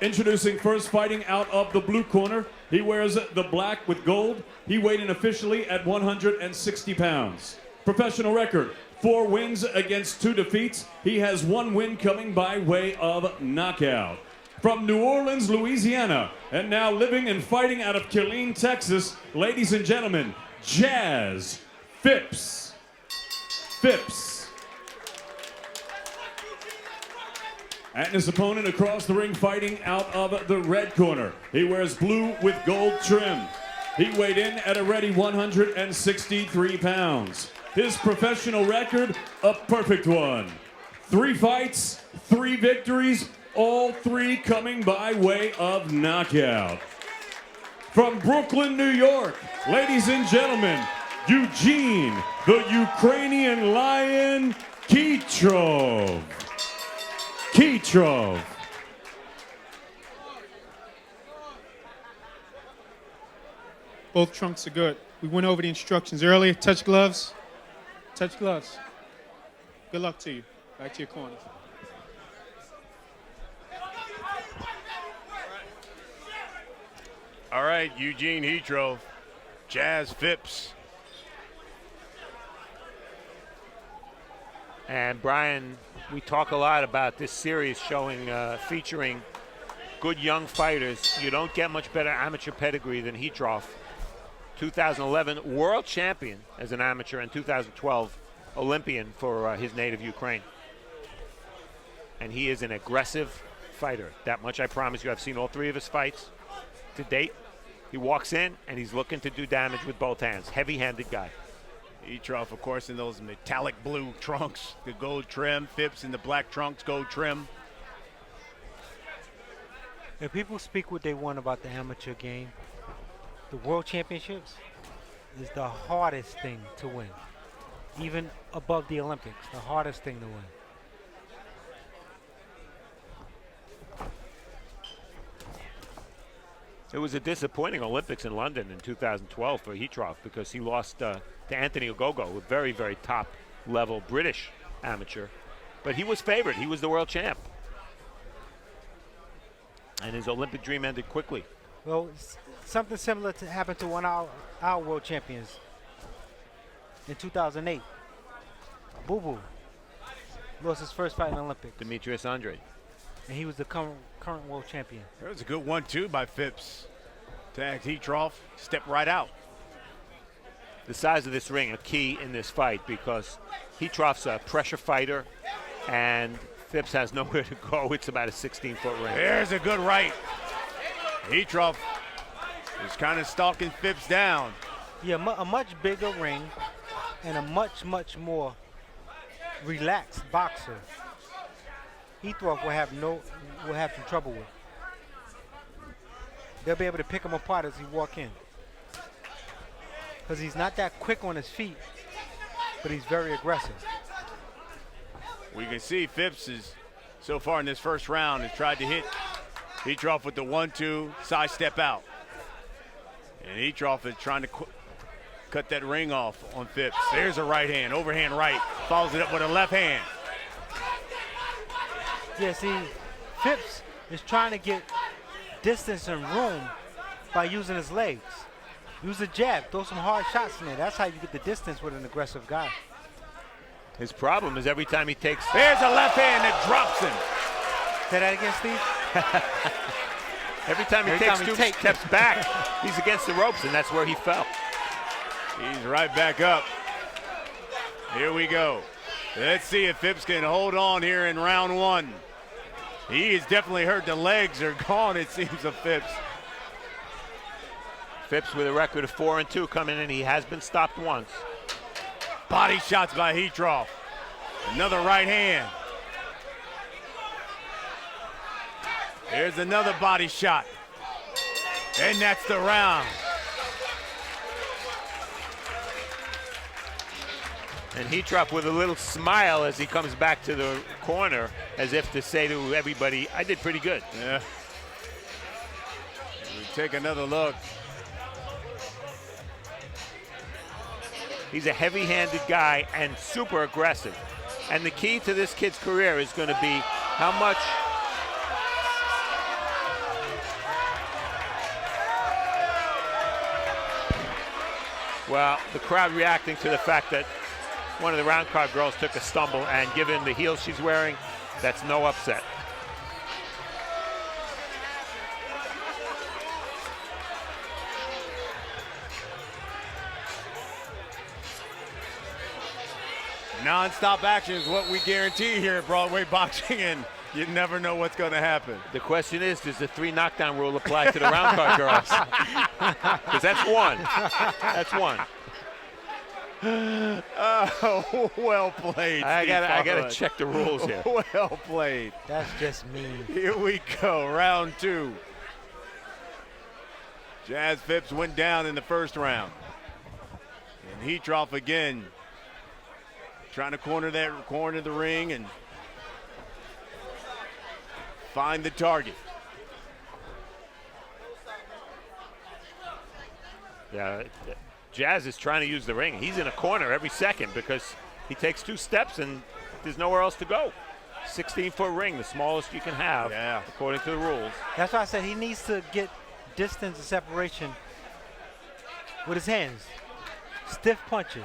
Introducing first, fighting out of the blue corner. He wears the black with gold. He weighed in officially at 160 pounds. Professional record, 4 wins against 2 defeats. He has 1 win coming by way of knockout. From New Orleans, Louisiana, and now living and fighting out of Killeen, Texas, ladies and gentlemen, Jazz Phipps. Phipps. And his opponent across the ring fighting out of the red corner. He wears blue with gold trim. He weighed in at a ready 163 pounds. His professional record, a perfect one. 3 fights, 3 victories, all 3 coming by way of knockout. From Brooklyn, New York, ladies and gentlemen, Eugene, the Ukrainian Lion, Khytrov. Khytrov. Both trunks are good. We went over the instructions earlier. Touch gloves. Touch gloves. Good luck to you. Back to your corners. All right, Eugene Khytrov, Jazz Phipps. And Brian, we talk a lot about this series showing, featuring good young fighters. You don't get much better amateur pedigree than Khytrov. 2011 world champion as an amateur, and 2012 Olympian for his native Ukraine. And he is an aggressive fighter. That much I promise you. I've seen all 3 of his fights to date. He walks in and he's looking to do damage with both hands. Heavy-handed guy. Khytrov, of course, in those metallic blue trunks, the gold trim. Phipps in the black trunks, gold trim. If people speak what they want about the amateur game, the World Championships is the hardest thing to win. Even above the Olympics, the hardest thing to win. It was a disappointing Olympics in London in 2012 for Khytrov because he lost to Anthony Ogogo, a very, very top-level British amateur. But he was favored. He was the world champ. And his Olympic dream ended quickly. Well, something similar to happened to one of our world champions in 2008. Boo Boo lost his first fight in the Olympics. Demetrius Andrade. And he was the current world champion. There was a good 1-2 by Phipps. Tagged Khytrov, stepped right out. The size of this ring a key in this fight because Khytrov's a pressure fighter and Phipps has nowhere to go. It's about a 16-foot ring. There's a good right. Khytrov is kind of stalking Phipps down. Yeah, a much bigger ring and a much more relaxed boxer. Khytrov will have some trouble with. They'll be able to pick him apart as he walk in. Because he's not that quick on his feet, but he's very aggressive. We can see Phipps is, so far in this first round, has tried to hit Khytrov with the 1-2, side step out. And Khytrov is trying to cut that ring off on Phipps. There's a right hand, overhand right, follows it up with a left hand. Yeah, see, Phipps is trying to get distance and room by using his legs. Use a jab, throw some hard shots in there. That's how you get the distance with an aggressive guy. His problem is every time he takes... There's a left hand that drops him. Say that again, Steve? every time he takes 2 steps back, he's against the ropes, and that's where he fell. He's right back up. Here we go. Let's see if Phipps can hold on here in round 1. He has definitely heard the legs are gone, it seems, of Phipps. Phipps with a record of 4-2 coming in. He has been stopped once. Body shots by Khytrov. Another right hand. There's another body shot. And that's the round. And Khytrov with a little smile as he comes back to the corner, as if to say to everybody, I did pretty good. Yeah. We take another look. He's a heavy-handed guy and super aggressive. And the key to this kid's career is going to be how much Well, the crowd reacting to the fact that one of the round card girls took a stumble, and given the heels she's wearing, that's no upset. Non-stop action is what we guarantee here at Broadway Boxing, and you never know what's going to happen. The question is, does the 3 knockdown rule apply to the round card girls? Because that's one. That's one. Oh, well played. I gotta check the rules here. Well played. That's just mean. Here we go, round 2. Jazz Phipps went down in the first round. And Khytrov again trying to corner the ring and find the target. Yeah, Jazz is trying to use the ring. He's in a corner every second because he takes 2 steps and there's nowhere else to go. 16-foot ring, the smallest you can have, according to the rules. That's why I said he needs to get distance and separation with his hands. Stiff punches.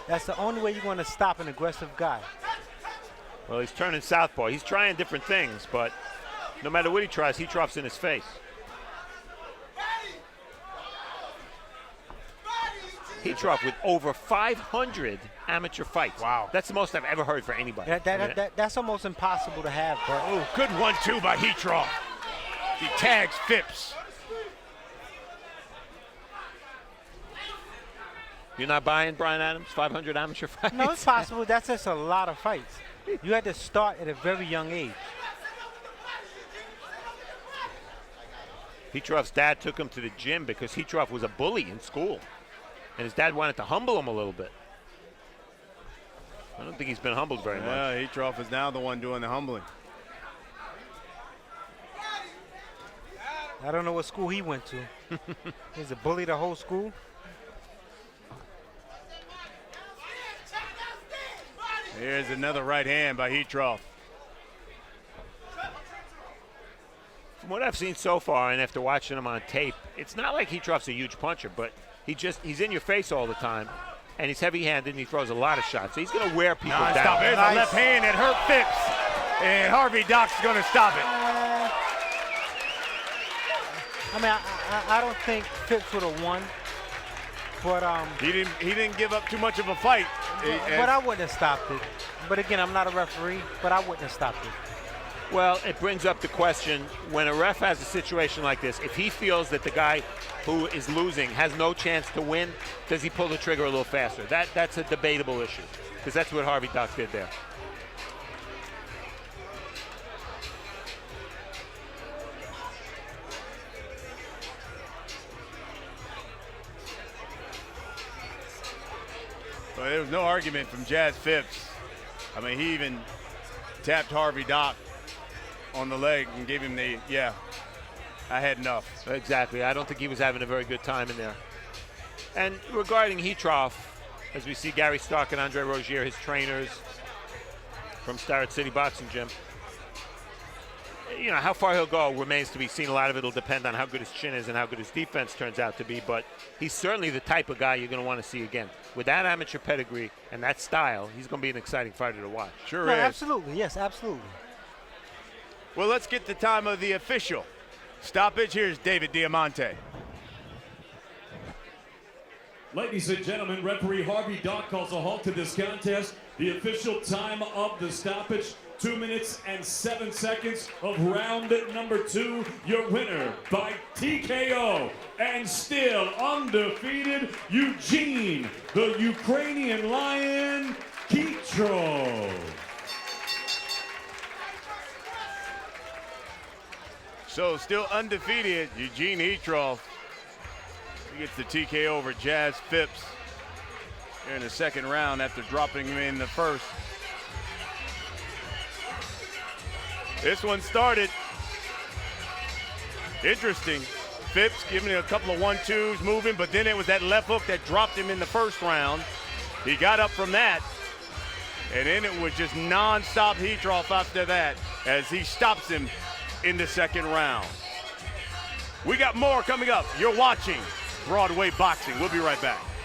That's the only way you're going to stop an aggressive guy. Well, he's turning southpaw. He's trying different things, but no matter what he tries, Chytrov's in his face. Khytrov with over 500 amateur fights. Wow. That's the most I've ever heard for anybody. That's almost impossible to have, but Oh, good 1-2 by Khytrov. He tags Phipps. You're not buying Brian Adams 500 amateur fights? no, it's possible. That's just a lot of fights. You had to start at a very young age. Chytrov's dad took him to the gym because Khytrov was a bully in school. And his dad wanted to humble him a little bit. I don't think he's been humbled very much. Yeah, Khytrov is now the one doing the humbling. I don't know what school he went to. He's a bully the whole school. Here's another right hand by Khytrov. From what I've seen so far, and after watching him on tape, it's not like Chytrov's a huge puncher, but he's in your face all the time, and he's heavy-handed, and he throws a lot of shots. So he's going to wear people down. Stop. There's a left hand that hurt Phipps, and Harvey Doc's going to stop it. I mean, I don't think Phipps would have won, but He didn't give up too much of a fight. but I wouldn't have stopped it. But again, I'm not a referee, but I wouldn't have stopped it. Well, it brings up the question, when a ref has a situation like this, if he feels that the guy who is losing has no chance to win, does he pull the trigger a little faster? That's a debatable issue, because that's what Harvey Doc did there. Well, there was no argument from Jazz Phipps. I mean, he even tapped Harvey Doc on the leg and gave him the, I had enough. Exactly. I don't think he was having a very good time in there. And regarding Khytrov, as we see Gary Stark and Andre Rozier, his trainers from Starrett City Boxing Gym, you know, how far he'll go remains to be seen. A lot of it will depend on how good his chin is and how good his defense turns out to be, but he's certainly the type of guy you're going to want to see again. With that amateur pedigree and that style, he's going to be an exciting fighter to watch. Sure No, is. absolutely. Yes, absolutely. Well, let's get the time of the official stoppage. Here's David Diamante. Ladies and gentlemen, referee Harvey Doc calls a halt to this contest. The official time of the stoppage, 2 minutes and 7 seconds of round number 2. Your winner by TKO and still undefeated, Ievgen, the Ukrainian Lion, Khytrov. So still undefeated, Ievgen Khytrov. He gets the TKO over Jazz Phipps here in the second round after dropping him in the first. This one started interesting. Phipps giving him a couple of 1-2s moving, but then it was that left hook that dropped him in the first round. He got up from that, and then it was just non-stop Khytrov after that as he stops him in the second round. We got more coming up. You're watching Broadway Boxing. We'll be right back.